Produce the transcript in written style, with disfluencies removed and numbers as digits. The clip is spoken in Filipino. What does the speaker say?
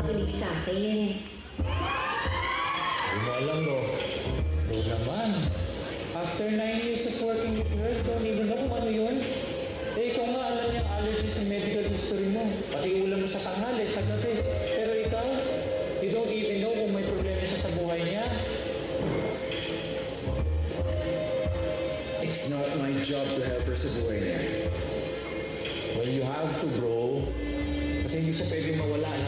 nagpapakinig sa akin. Hindi mo alam, no? No naman. After 9 years of working with her, don't even know kung ano yun. Eh, ikaw nga alam niyang allergies and medical history mo. Pati ulam mo sa tanghali, sa gabi. Pero ikaw, you don't even know kung may problema siya sa buhay niya. It's not my job to help her sa buhay niya. Well, you have to, bro. Kasi hindi siya pwedeng mawala